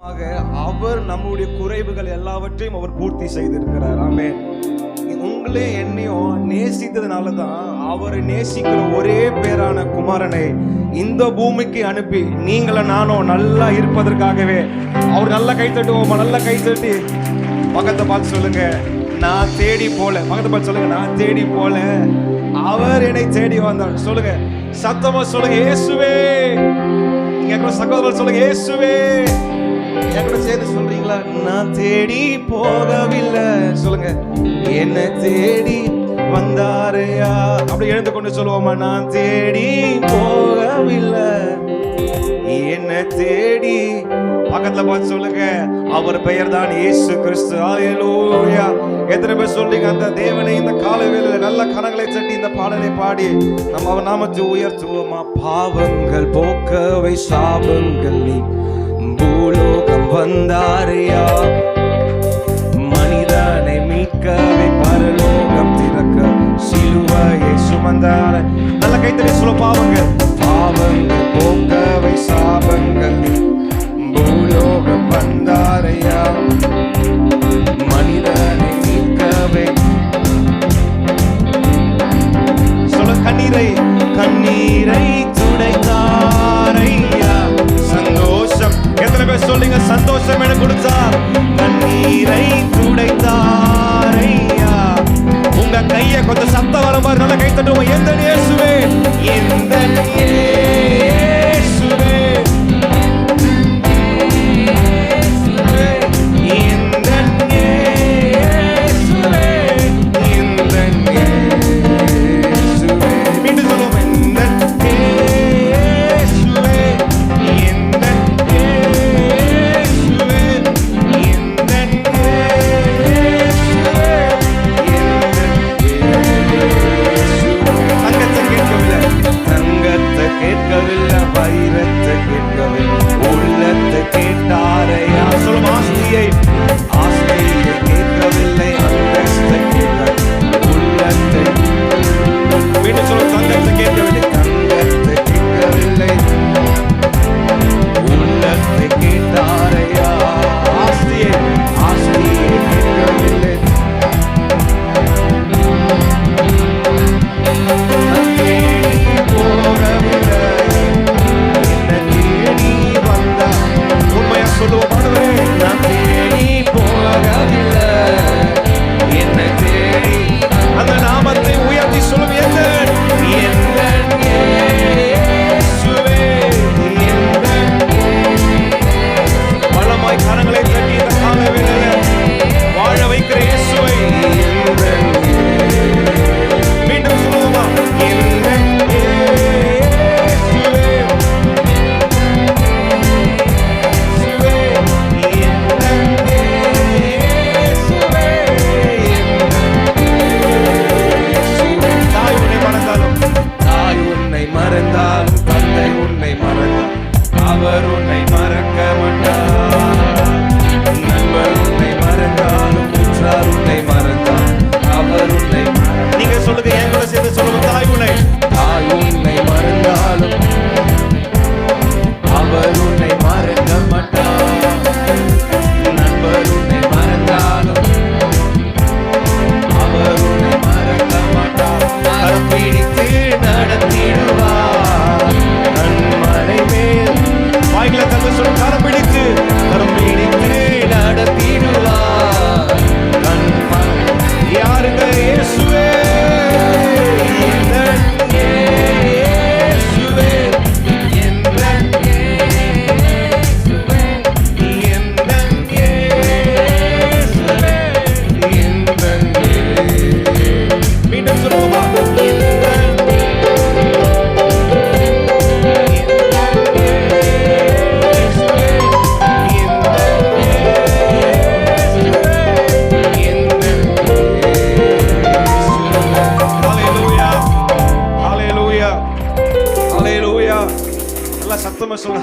அவர் நம்முடைய குறைவுகள் எல்லாவற்றையும் அவர் பூர்த்தி செய்திருக்கிறார். ஆமென். உங்களே என்னையும் நேசித்ததுனால தான் அவரை நேசிக்கிற ஒரே பேரான குமாரனை இந்த பூமிக்கு அனுப்பி நீங்களும் நானும் நல்லா இருப்பதற்காகவே அவர் நல்லா கை தட்டுவோமா? நல்லா கை தட்டி பக்கத்தை பார்த்து சொல்லுங்க, நான் தேடி போல. பக்கத்தை பார்த்து சொல்லுங்க, நான் தேடி போல, அவர் என்னை தேடி வந்தார். சொல்லுங்க, சத்தமா சொல்லுங்க, இயேசுவே. இங்க சகோதரர் சொல்லுங்க, இயேசுவே. என்கூட சேர்ந்து சொல்றீங்களா? நான் தேடி போகவில்லை. சொல்லுங்க, என்ன தேடி வந்தாரையா. அப்படி எழுந்து கொண்டு சொல்லுவோமா? நான் தேடி போகவில்லை, என்ன தேடி. பக்கத்துல பார்த்து சொல்லுங்க, அவர் பெயர் தான் இயேசு கிறிஸ்து. ஹல்லேலூயா. எத்தனை பேர் சொல்றீங்க அந்த தேவனை இந்த காலவேளையில நல்ல கரங்களை தட்டி இந்த பாடலை பாடி நம்ம அவர் நாமத்தை உயர்த்துவோமா? பாவங்கள் போக்கவை சாபங்கள் நீ பூலோகம் வந்தாரையா, மனிதனை மீட்கவே பரலோகம் திறக்க சிலுவையை சுமந்தார. நல்ல கைத்தறி சொல்ல, பாவங்கள் பாவங்கள் போக்கவை சாபங்கள் நீ பூலோகம் வந்தாரையா, மனிதனை மீட்கவே. சொல்ல, கண்ணீரை கண்ணீரை துடைத்தாரையா. சந்தோஷம். எத்தனை பேர் சொல்றீங்க, சந்தோஷம் என கொடுத்தார்? கண்ணீரை துடைத்தாரையா. உங்க கையை கொஞ்சம் சத்தம் வர மாதிரி நல்லா கை தட்டுவோம். எந்த இயேசுவே, எந்த இயேசுவே,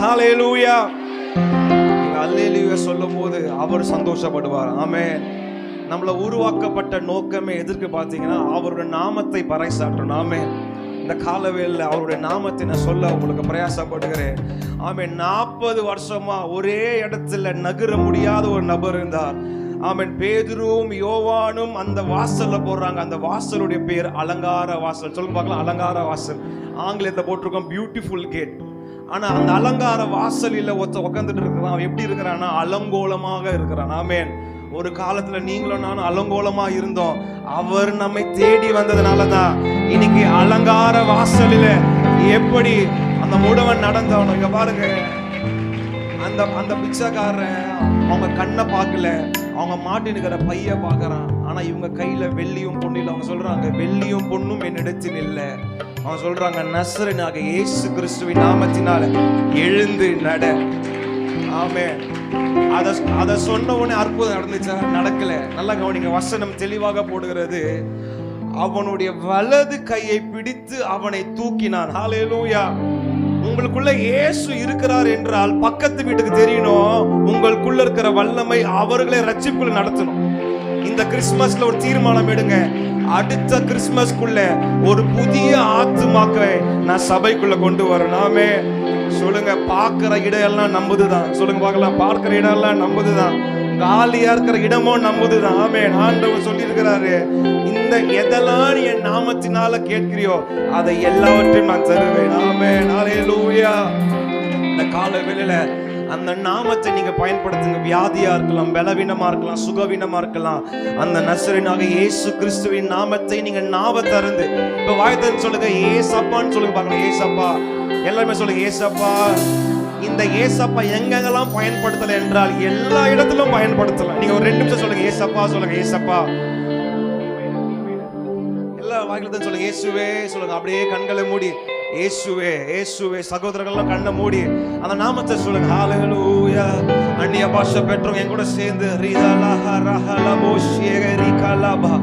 ஹல்லேலூயா. நீங்க ஹல்லேலூயா சொல்லும்போது அவர் சந்தோஷப்படுவார். ஆமென். நம்மள உருவாக்கப்பட்ட நோக்கமே எதற்கு பார்த்தீங்கன்னா அவருடைய நாமத்தை பறைசாற்றணும். ஆமென். இந்த காலவேளையில் அவருடைய நாமத்தை நான் சொல்ல உங்களுக்கு பிரயாசப்படுகிறேன். ஆமென். 40 வருஷமா ஒரே இடத்துல நகர முடியாத ஒரு நபர் இருந்தார். ஆமென். பேதுருவும் யோவானும் அந்த வாசல்ல போடுறாங்க. அந்த வாசலுடைய பேர் அலங்கார வாசல். சொல்லுங்க பார்க்கலாம், அலங்கார வாசல். ஆங்கிலத்தில் போட்டிருக்கோம் பியூட்டிஃபுல் கேட். ஆனா அந்த அலங்கார வாசலில் உட்காந்துட்டு இருக்கிறான். எப்படி இருக்கிறான்னா அலங்கோலமாக இருக்கிறான். ஆமென். ஒரு காலத்துல நீங்களும் நானும் அலங்கோலமா இருந்தோம். அவர் நம்மை தேடி வந்ததுனாலதான் இன்னைக்கு அலங்கார வாசலில எப்படி அந்த முடவன் நடந்தவன். இங்க பாருங்க, அந்த பிச்சைக்காரன் அவங்க கண்ணை பார்க்கல, அவங்க மாட்டினுக்கிற பைய பார்க்கறான். ஆனா இவங்க கையில வெள்ளியும் பொண்ணு இல்லை. அவங்க சொல்றாங்க, வெள்ளியும் பொண்ணும் என்னிடத்தில் இல்லை. அவங்க சொல்றாங்க, நசரேயனாகிய இயேசு கிறிஸ்துவின் நாமத்தினால எழுந்து நட. ஆமென். அத சொன்ன உடனே அற்புதம் நடந்துச்சா? நடக்கல. நல்லா கவனிங்க, வசனம் தெளிவாக போடுகிறது. அவனுடைய வலது கையை பிடித்து அவனை தூக்கினான். ஹல்லேலூயா. உங்களுக்குள்ள இயேசு இருக்கிறார் என்றால் பக்கத்து வீட்டுக்கு தெரியணும், உங்களுக்குள்ள இருக்கிற வல்லமை அவர்களை ரட்சிப்புக்குள்ள நடத்தணும். இந்த கிறிஸ்துமஸ்ல ஒரு தீர்மானம் எடுங்க, அடுத்த கிறிஸ்துமஸ்க்குள்ள ஒரு புதிய ஆத்துமாக்களை நான் சபைக்குள்ள கொண்டு வரணுமே. சொல்லுங்க, பார்க்கிற இடம் எல்லாம் நம்புதுதான். சொல்லுங்க பார்க்கலாம், பார்க்கிற இடம் எல்லாம் நம்புதுதான். காலியா இருக்கிற இடமும் நம்புதுதான். ஆமென். ஆண்டவர் சொல்லி இருக்கிறாரு, இந்த எதெல்லாம் நீ என் நாமத்தினால கேட்கிறியோ அதை எல்லாவற்றையும் நான் தருவேன். ஆமென். ஹல்லேலூயா. இந்த கால வேளையில அந்த நாமத்தை நீங்க பயன்படுத்துங்க. வியாதியா இருக்கலாம், பலவீனமா இருக்கலாம், சுகவீனமா இருக்கலாம். அந்த நசரேயனாகிய இயேசு கிறிஸ்துவின் நாமத்தை நீங்க நாவ திறந்து இப்ப வாய் திறந்து சொல்லுங்க, ஏசப்பான்னு சொல்லுங்க பார்க்கலாம். ஏசப்பா. எல்லாருமே சொல்லுங்க, ஏசப்பா. இந்த ஏசப்பா எங்கெங்கெல்லாம் பயன்படுத்தல என்றால் எல்லா இடத்திலும் பயன்படுத்தலாம். நீங்க ஒரு 2 நிமிஷம் சொல்லுங்க, ஏசப்பா சொல்லுங்க. ஏசப்பா. எல்லா வாய்களும் சொல்லுங்க, இயேசுவே சொல்லுங்க. அப்படியே கண்களை மூடி இயேசுவே இயேசுவே. சகோதரர்கள்லாம் கண்ணை மூடி அந்த நாமத்தை சொல்லுங்க. ஹல்லேலூயா. அந்நிய பாஷை பெற்றவங்க என் கூட சேர்ந்து ரிதலஹ ரஹலபோ ஷேகரிகலபா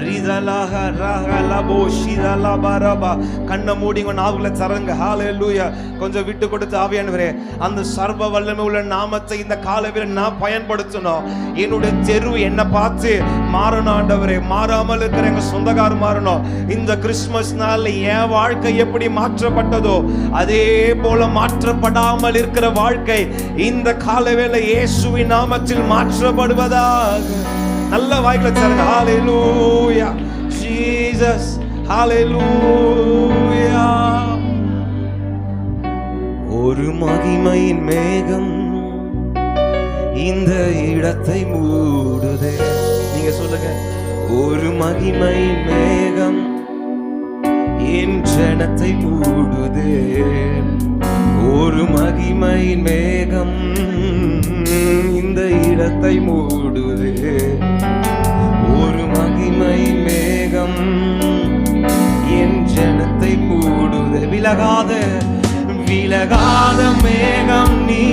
ரிதலஹ ரஹலபோ ஷிதலபரபா. கண்ணை மூடி உங்க நாவுல தரங்க. ஹல்லேலூயா. கொஞ்சம் விட்டு கொடுத்து, ஆவியானவரே அந்த சர்வ வல்லமை உள்ள நாமத்தை இந்த காலவேளையில் நான் பயன்படுத்தணும். என்னுடைய தெரு என்னை பார்த்து மாறணும் ஆண்டவரே. மாறாமல் இருக்கிற எங்க சொந்தக்காரர் மாறணும். இந்த கிறிஸ்துமஸ் நாள்ல என் வாழ்க்கை எப்படி மாற்றப்பட்டதோ அதே போல மாற்றப்படாமல் இருக்கிற வாழ்க்கை இந்த காலவேளை இயேசுவின் நாமத்தில் மாற்றப்படுவதாக. நல்ல வாய்களை தருங்க. ஹல்லேலூயா. ஜீசஸ். ஹல்லேலூயா. ஒரு மகிமையின் மேகம் இந்த இடத்தை மூடுதே. நீங்க சொல்லுங்க, ஒரு மகிமையின் மேகம் என் ஜனத்தை மூடுதே. ஒரு மகிமையின் மேகம் இந்த இடத்தை மூடுதே. ஒரு மகிமையின் மேகம் என் ஜனத்தை மூடுதே. விலகாத விலகாத மேகம் நீ,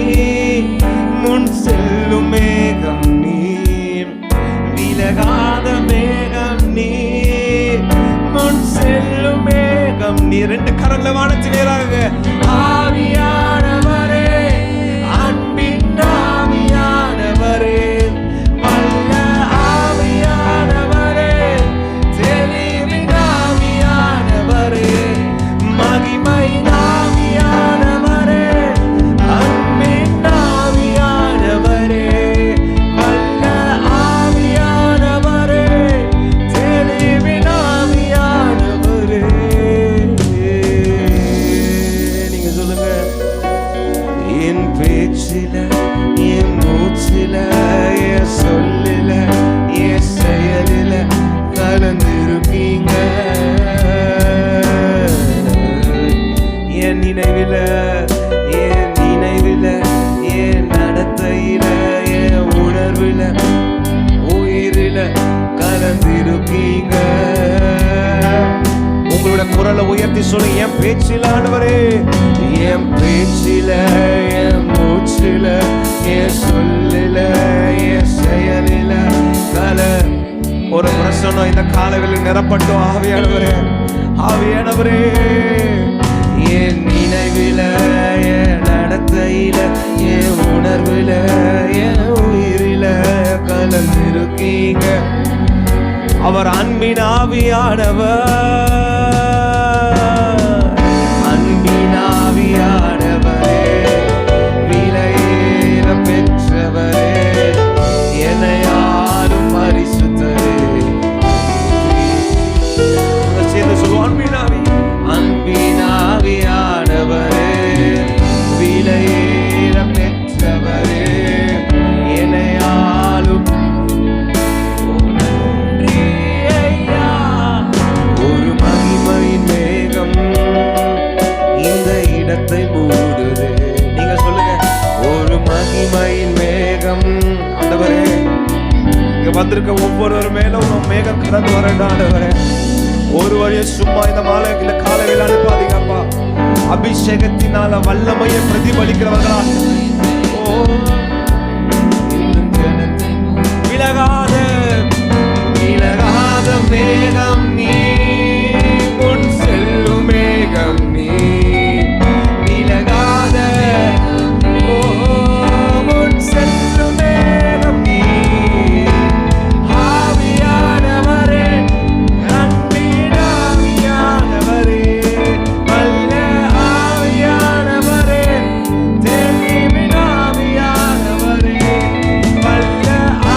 முன் செல்லும் மேகம் நீ. விலகாத மேகம் நீ, முன் செல்லும் மேகம் நீ. 2 கரங்களை வானத்து நேராக. ஆவியானவரே, அன்பின் ஆவியானவரே, வல்ல ஆவியானவரே, தெளிவின் ஆவியானவரே, மகிமையின் ஆவியானவரே, அன்பின் ஆவியானவரே, வல்ல ஆவியானவரே, தெளிவின் ஆவியானவரே. நீங்க சொல்லுங்க, என் பேச்சில, என் மூச்சில, என் சொல்லில, என் செயலில கலந்திருக்கீங்க. என் நினைவில, என் நினைவில, என் நடத்தையில, என் உணர்வில, உயிரில கலந்திருக்கீங்க. உங்களோட குரலை உயர்த்தி சொல்லுங்க, என் பேச்சில ஆண்டவரே, என் பேச்சில, என் மூச்சில, என் சொல்லில, என் செயலில ஒரு பிரசனம் இந்த காலங்களில் நிரப்பட்டும். ஆவியானவரே, ஆவியானவரே, என் நினைவில, என் நடத்தையில, என் உணர்வில, என் உயிரில கலந்திருக்கீங்க. அவர் அன்பின் ஆவியானவர். வந்திருக்க ஒவ்வொரு மேலும் மேகம் கடந்து வரட்டும் ஆண்டவரே. ஒரு வழியை சும்மா இந்த காலையில் அனுப்பாதீங்கப்பா. அபிஷேகத்தினால வல்லமையை பிரதிபலிக்கிறவர்களா விலகாத மேகம் நீ, முன் செல்லும் மேகம் நீ, விலகாத முன் செல்லும் மேகம் நீ. ஆவியானவரே, அன்பின் ஆவியானவரே, வல்ல ஆவியானவரே, தெளிவின் ஆவியானவரே, வல்ல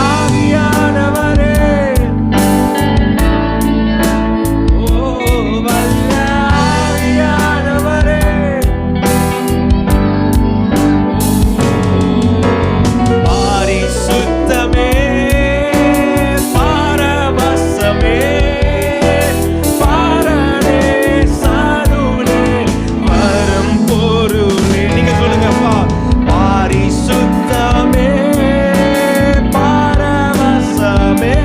ஆவியானவரே, வல்ல ஆவியானவரே. பரிசுத்தமே, பரவசமே, பாரனே சாருளே, வரம் பொருளே. நீங்க சொல்லுங்கப்பா. பரிசுத்தமே, பரவசமே,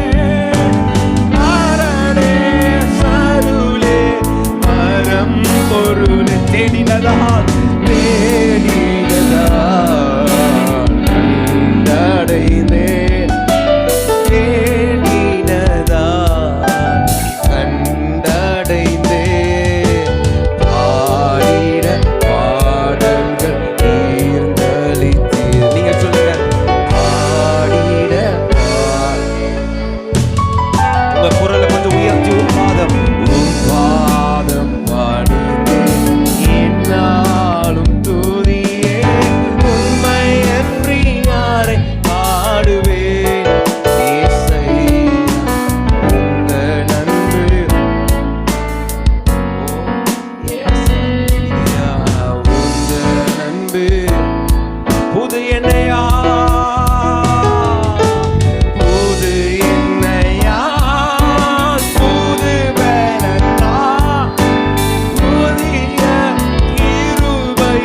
பாரனே சாருளே, வரம் பொருளே. தேடினதால் கண்டடைந்தேன், தேடினதால் கண்டடைந்தேன். பாடிட பாடல்கள் தீர்ந்தளித்தீர். நீங்க சொல்லுங்க. பாடிட உங்க குரலை கொஞ்சம் உயர்த்தி உன் பாதம் பாடினேன் என்னாலும் துதியே. உண்மை அன்றி யாரை பாடுவேன்? இயேசையா, உங்க நன்பு, இயேசையா, உங்க நன்பு புது எண்ணெயா, புது எண்ணெயா, புது பலத்தா, புதிய கிருபை,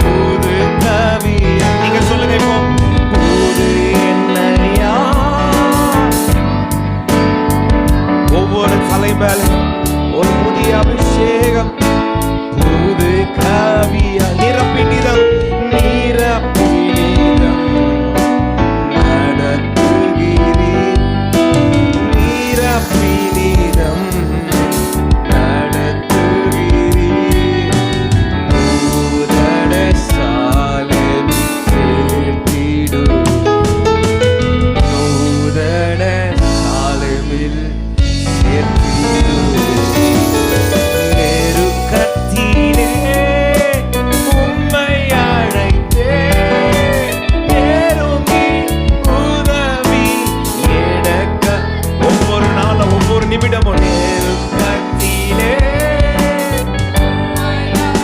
புது கவியா. நீங்க சொல்லுங்க இப்போ. புது எண்ணெயா, ஒவ்வொரு தலை மேல ஒரு புதிய அபிஷேகம், புது கவியா. நிரப்பினிதம் நடத்துகிறீர், நிரப்பினிதம் நடத்துகிறீர். நூதன சாலில் சேர்த்திடு, நூதன சாலில் சேர்த்திடு. நெருக்கத்திலே உம்மை அழைத்தேன், நெருங்கி உதவி எனக்கு. ஒவ்வொரு நாளும் ஒவ்வொரு நிமிடமும் நெருக்கத்திலே உம்மை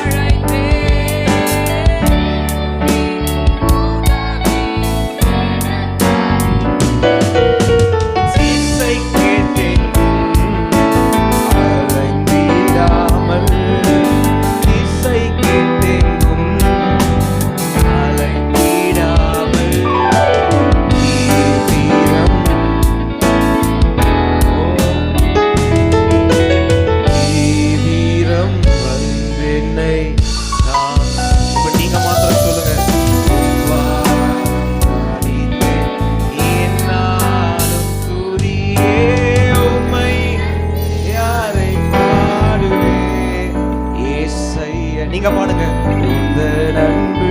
அழைத்தேன், இசை கேட்டெங்கும் அலைந்திடாமல், இசை கேட்டெங்கும் அலைந்திடாமல், தீவிரம் தீவிரம் வந்தென்னை இப்ப நீங்க மாத்திரம் சொல்லுங்க. பாடினேன் என்னாலும் துதியே. உம்மை யாரை பாடுவேன்? இயேசையா. நீங்க பாடுங்க. இந்த நன்பு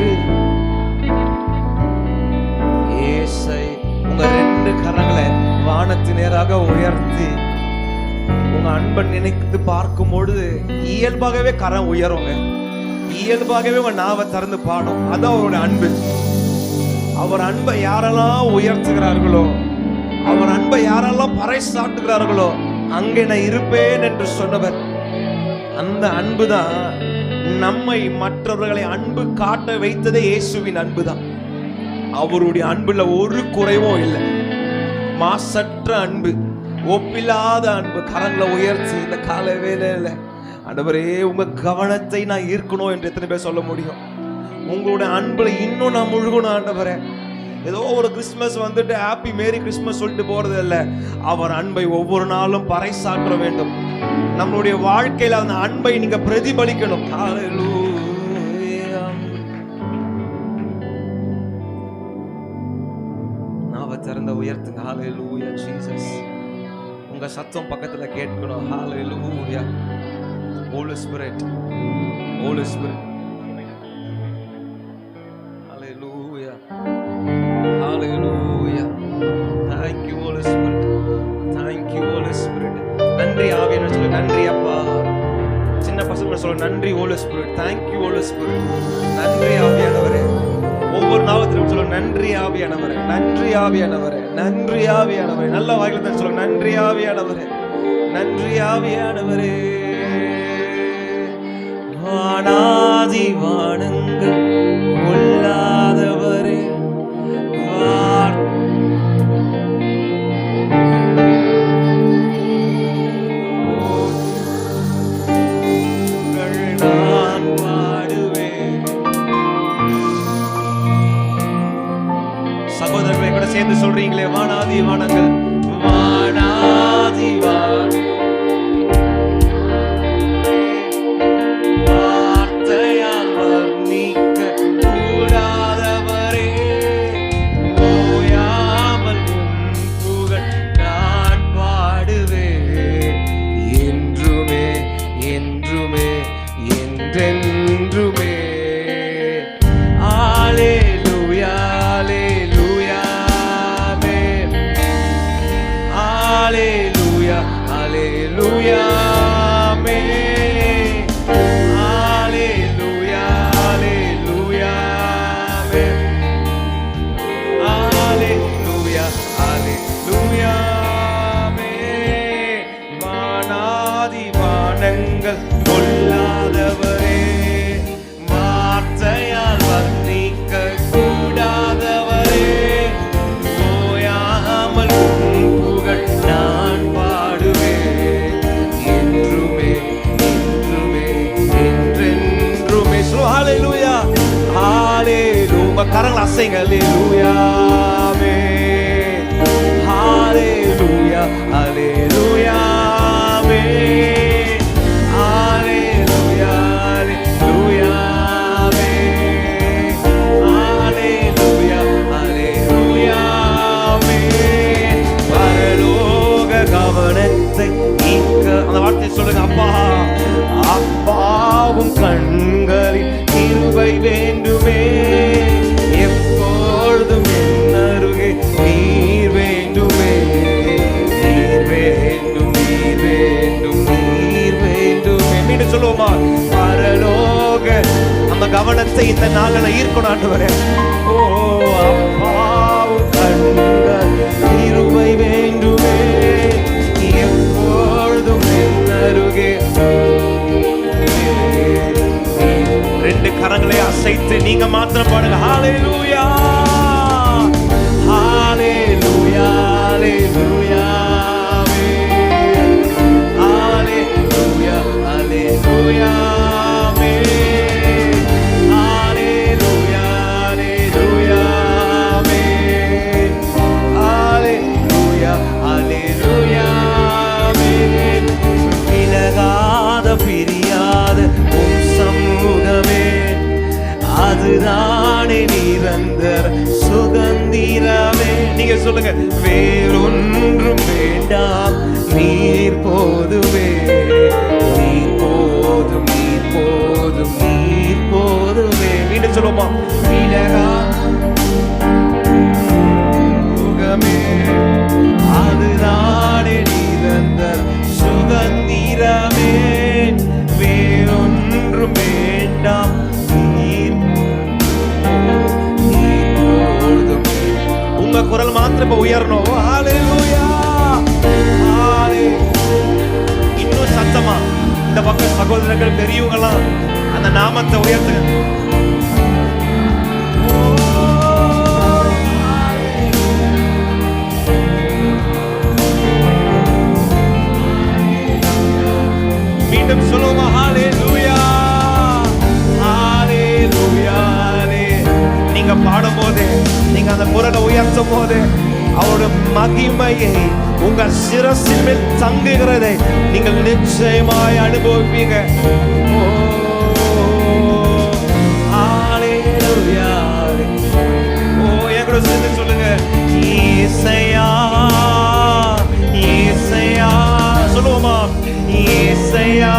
இயேசை. உங்க ரெண்டு கரங்களை வானத்து நேராக உயர்த்தி உங்க அன்பை நினைத்து பார்க்கும் பொழுது இயல்பாகவே கரம் உயருங்க. இயல்பாகவே உங்க நாவை திறந்து பாடும். அதான் அவருடைய அன்பு. அவர் அன்பை யாரெல்லாம் உயர்த்துகிறார்களோ, அவர் அன்பை யாரெல்லாம் பறைசாட்டுகிறார்களோ, அங்கே நான் இருப்பேன் என்று சொன்னவர். அந்த அன்பு தான் நம்மை மற்றவர்களை அன்பு காட்ட வைத்ததே. இயேசுவின் அன்பு தான். அவருடைய அன்புல ஒரு குறைவும் இல்லை. மாசற்ற அன்பு, ஒப்பில்லாத அன்பு. கரங்களை உயர்த்தி இந்த கால வேளையில ஆண்டவரே உங்க கவனத்தை நான் ஈர்க்கணும் என்று எத்தனை பேர் சொல்ல முடியும்? உங்களுடைய அன்புல இன்னும் நான் முழுகணும் ஆண்டவரே. ஏதோ ஒரு கிறிஸ்மஸ் வந்துட்டு ஹாப்பி மேரி கிறிஸ்மஸ் சொல்லிட்டு போறது இல்ல. அவர் அன்பை ஒவ்வொரு நாளும் பறைசாற்ற வேண்டும். நம்மளுடைய வாழ்க்கையில அந்த அன்பை நீங்க பிரதிபலிக்கணும். ஹalleluya. நாம திறந்த உயர்த்துங்க. ஹalleluya ஜீசஸ். உங்க சத்தம் பக்கத்துல கேட்கணும். ஹalleluya. Holy Spirit, Holy Spirit. Hallelujah, Hallelujah. Thank you Holy Spirit, thank you Holy Spirit. நன்றி ஆவியானவரே சொல்லுங்க. நன்றி அப்பா. சின்ன பசங்க சொல்லுங்க. நன்றி Holy Spirit, thank you Holy Spirit. நன்றி ஆவியானவரே. ஒவ்வொரு நாமத்திலும் சொல்லுங்க. நன்றி ஆவியானவரே, நன்றி ஆவியானவரே, நன்றி ஆவியானவரே. நல்ல வாயில தான் சொல்லுங்க. நன்றி ஆவியானவரே, நன்றி ஆவியானவரே. வானாதி வானங்கள் கொள்ளாதவரே, நான் பாடுவேன். சகோதரர்களை கூட சேர்ந்து சொல்றீங்களே. வானாதி வானங்கள், வானாதி வானங்கள் கொள்ளாதவரே, வார்த்தையால் வர்ணிக்க கூடாதவரே, ஓயாமல் புகழ் நான் பாடுவேன் என்றுமே என்றுமே என்றென்றுமே. ஹalleluya, ஹalleluya. கரங்களை அசைங்க. ஹalleluya, ஹalleluya, ஹalleluya. அந்த வார்த்தை சொல்லுங்க. அப்பா, அப்பாவும் கண்களில் கிருபை வேண்டுமே, எப்பொழுதும் என் அருகே நீர் வேண்டுமே, நீர் வேண்டும், நீர் வேண்டும், நீர் வேண்டுமே. மீண்டும் சொல்லுவோமா? பரலோக அந்த கவனத்தை இந்த நாளில் ஈர்க்கணும் ஆண்டவரே. ஓ, அப்பாவும் கண்கள் கிருபை வேண்டுமே, ரெண்டு கரங்களை அசைத்து நீங்க மாத்திரம் பாடுங்க. ஹalleluya, ஹalleluya, ஹalleluya, ஹalleluya, ஹalleluya, ஹalleluya, ஹalleluya, ஹalleluya. விலகாத பிரியாத உம் சமூகமே, அதுதானே நிரந்தர சுகந்திரமே. நீங்க சொல்லுங்க. வேறொன்றும் வேண்டாம், நீர் போதுமே, நீர் போதும், நீர் போதும், நீர் போதுமே. மீண்டும் சொல்லுவோமா? சுகமே, அதுதானே நிரந்தர சுகந்திரமே, வேறொன்றும் வேண்டாம், உங்க குரல் மாத்திரம் உயரணும். ஹalleluya, இன்னும் சத்தமா இந்த பக்கம் சகோதரர்கள் பெரியவங்களாம் அந்த நாமத்தை உயர்த்துங்க. மீண்டும் சொல்லுவோமா? ஹalleluya, ஹalleluya. நீங்க பாடும்போது நீங்க அந்த குரலை உயர்த்தும் போது அவருடைய மகிமையை உங்கள் சிரசின் மேல் தங்குகிறதை நீங்கள் நிச்சயமாய் அனுபவிப்பீங்க. எங்களோட சேர்ந்து சொல்லுங்க, இயேசையா இயேசையா. சொல்லுவோமா? இயேசையா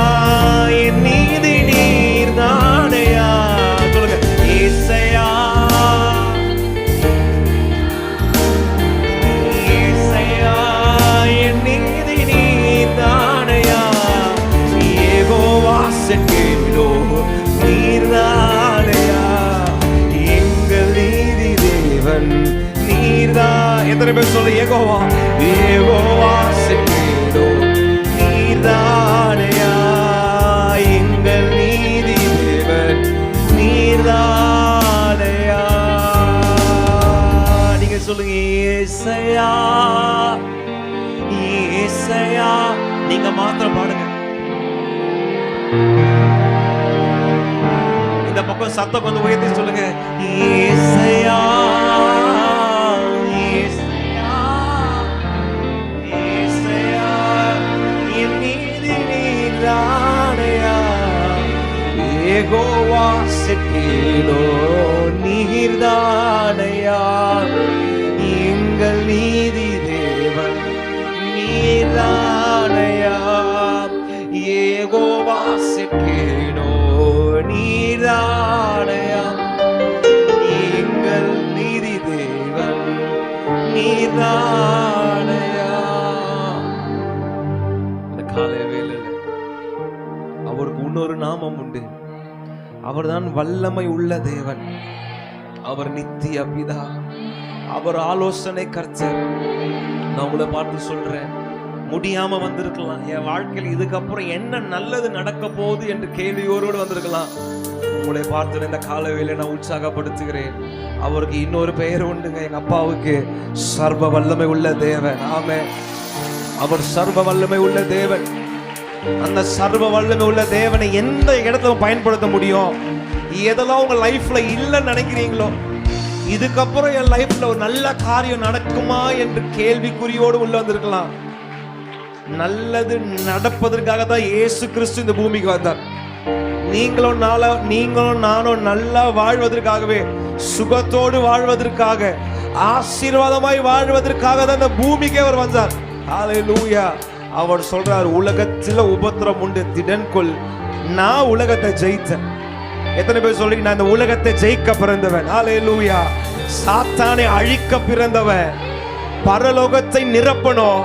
என் நீதி நீர் தானையா. சொல்லுங்க, இயேசையா இயேசையா என் நீதி நீர் தானையா. யெகோவா செக்கேனோ நீர் தானையா. எங்கள் நீதி தேவன் நீர்தான். எத்தனை பேர் சொல்ல யெகோவா யெகோவா செக்கேனோ நீர்தானையா. எங்கள் நீதி தேவன் நீர்தானையா. நீங்க சொல்லுங்க, இயேசையா இயேசையா. நீங்க மாத்திரம் பாடுங்க. இந்த பக்கம் சத்தம் கொஞ்சம் உயர்த்தி சொல்லுங்க, இயேசையா இயேசையா இயேசையா என் நீதி நீர்தானையா. யெகோவா செக்கேனோ நீர்தானையா. எங்கள் நீதி தேவன் நீர்தானையா. யெகோவா செக்கேனோ நீர்தானையா. எங்கள் நீதி தேவன் நீர்தானையா. இந்த காலை வேளையில அவருக்கு இன்னொரு நாமம் உண்டு. அவர்தான் வல்லமை உள்ள தேவன். அவர் நித்திய பிதா. அவர் ஆலோசனை கர்த்தர். நான் உங்களை பார்த்து சொல்றேன், முடியாம வந்திருக்கலாம், என் வாழ்க்கையில் இதுக்கப்புறம் என்ன நல்லது நடக்க போகுது என்று கேள்வியோடு வந்திருக்கலாம். உங்களை பார்த்து இந்த காலவேளை நான் உற்சாகப்படுத்துகிறேன். அவருக்கு இன்னொரு பெயர் உண்டுங்க. எங்க அப்பாவுக்கு சர்வ வல்லமை உள்ள தேவன். ஆமென். அவர் சர்வ வல்லமை உள்ள தேவன். அந்த சர்வ வல்லமை உள்ள தேவனை எந்த இடத்துல பயன்படுத்த முடியும்? எதெல்லாம் உங்க லைஃப்ல இல்லைன்னு நினைக்கிறீங்களோ, இதுக்கப்புறம் என் லைஃப்ல ஒரு நல்ல காரியம் நடக்குமா என்று கேள்விக்குறியோடு உள்ள வந்திருக்கலாம். நல்லது நடப்பதற்காக தான் இயேசு கிறிஸ்து இந்த பூமிக்கு வந்தார். நீங்களும் நானும் நல்லா வாழ்வதற்காகவே, சுகத்தோடு வாழ்வதற்காக, ஆசீர்வாதமாய் வாழ்வதற்காக தான் இந்த பூமிக்கே அவர் வந்தார். ஹல்லேலூயா. அவர் சொல்றார், உலகத்தில் உபத்திரம் உண்டு, திடன் கொள், நான் உலகத்தை ஜெயித்தேன். எத்தனை பேர் சொல்றீங்க, நான் இந்த உலகத்தை ஜெயிக்க பிறந்தவன்? ஹல்லேலூயா. சாத்தானை அழிக்க பிறந்தவன். பரலோகத்தை நிரப்பணும்,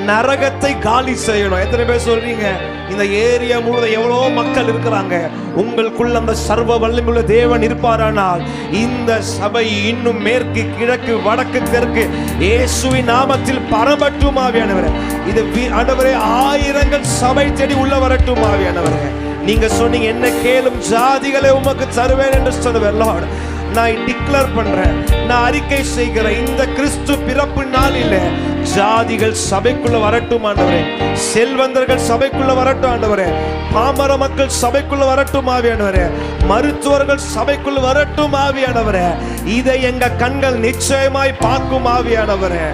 நரகத்தை காலி செய்யணும். எத்தனை பேர் சொல்றீங்க? இந்த ஏரியா முழுவதும் எவ்வளோ மக்கள் இருக்கிறாங்க. உங்களுக்குள்ள அந்த சர்வ வல்லமையுள்ள தேவன் இருப்பாரானால் இந்த சபை இன்னும் மேற்கு, கிழக்கு, வடக்கு, தெற்கு இயேசுவின் நாமத்தில் பரவட்டும் ஆவியானவரே. இது ஆண்டவரே, ஆயிரங்கள் சபை தேடி உள்ள வரட்டும் ஆவியானவரே. நீங்க சொன்னீங்க, என்ன கேளும் ஜாதிகளை உமக்கு தருவேன் என்று சொன்னவர். லார்ட், நான் டிக்ளேர் பண்றேன், நான் அறிக்கை செய்கிறேன், இந்த கிறிஸ்து பிறப்பு நாளில் ஜாதிகள் சபைக்குள்ள வரட்டும் ஆண்டவரே. செல்வந்தர்கள் சபைக்குள்ள வரட்டும் ஆண்டவரே. பாமர மக்கள் சபைக்குள்ள வரட்டும் ஆவியானவரே. மருத்துவர்கள் சபைக்குள்ள வரட்டும் ஆவியானவரே. இதை எங்க கண்கள் நிச்சயமாய் பார்க்கும் ஆவியானவரே.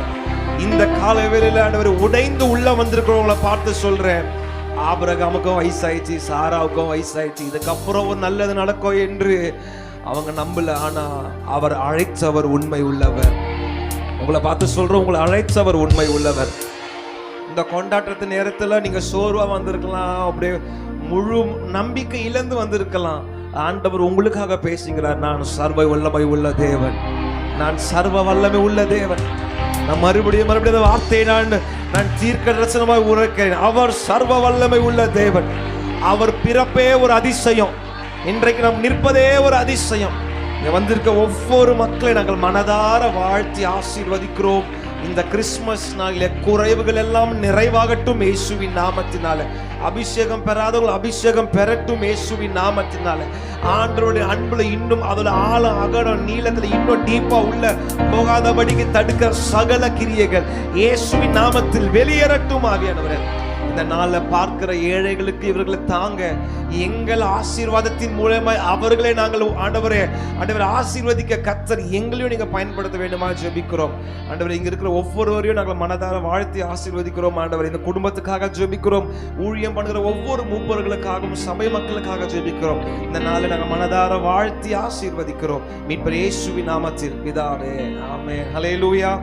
இந்த கால வேளையில ஆண்டவரே, உடைந்து உள்ள வந்திருக்கிறவங்களை பார்த்து சொல்றேன், ஆபிரகாமுக்கும் வயசாயிடுச்சு, சாராவுக்கும் வயசாயிடுச்சு, இதுக்கப்புறம் ஒரு நல்லது நடக்கும் என்று அவங்க நம்பல. ஆனா அவர் அழைத்தவர் உண்மை உள்ளவர். உங்களை பார்த்து சொல்றோம், உங்களை அழைத்தவர் உண்மை உள்ளவர். இந்த கொண்டாட்டத்து நேரத்துல நீங்க சோர்வா வந்திருக்கலாம், அப்படியே முழு நம்பிக்கை இழந்து வந்திருக்கலாம். ஆண்டவர் உங்களுக்காக பேசுகிறார், நான் சர்வ வல்லமை உள்ள தேவன், நான் சர்வ வல்லமை உள்ள தேவன். நான் மறுபடியும் வார்த்தையை நான் தீர்க்க தரிசனமாய் உரைக்கிறேன். அவர் சர்வ வல்லமை உள்ள தேவன். அவர் பிறப்பே ஒரு அதிசயம். இன்றைக்கு நாம் நிற்பதே ஒரு அதிசயம். இங்க வந்திருக்க ஒவ்வொரு மக்களை நாங்கள் மனதார வாழ்த்தி ஆசீர்வதிக்கிறோம். இந்த கிறிஸ்துமஸ் நாளிலே குறைவுகள் எல்லாம் நிறைவாகட்டும் இயேசுவின் நாமத்தினால. அபிஷேகம் பெறாதவர்கள் அபிஷேகம் பெறட்டும் இயேசுவின் நாமத்தினால. ஆண்டவருடைய அன்புல இன்னும் அதோட ஆழம், அகலம், நீளத்துல இன்னும் டீப்பா உள்ள போகாதபடிக்கு தடுக்கிற சகல கிரியைகள் இயேசுவின் நாமத்தில் வெளியேறட்டும் ஆவியானவரே. இந்த நாளை பார்க்கிற ஏழைகளுக்கு இவர்களை தாங்க, எங்கள் ஆசீர்வாதத்தின் மூலமா அவர்களை நாங்கள் ஆண்டவரே ஆசீர்வதிக்க கர்த்தர் எங்களையும் நீங்க பயன்படுத்த வேண்டுமா ஜெபிக்கிறோம். ஆண்டவரே இங்க இருக்கிற ஒவ்வொருவரையும் நாங்கள் மனதார வாழ்த்தி ஆசீர்வதிக்கிறோம். ஆண்டவரே இந்த குடும்பத்துக்காக ஜெபிக்கிறோம், ஊழியம் பண்ணுகிற ஒவ்வொரு மூப்பர்களுக்காகவும் சபை மக்களுக்காக ஜெபிக்கிறோம். இந்த நாளை நாங்கள் மனதார வாழ்த்தி ஆசீர்வதிக்கிறோம் மீட்பர் இயேசுவின் நாமத்தில் பிதாவே, ஆமென். ஹல்லேலூயா.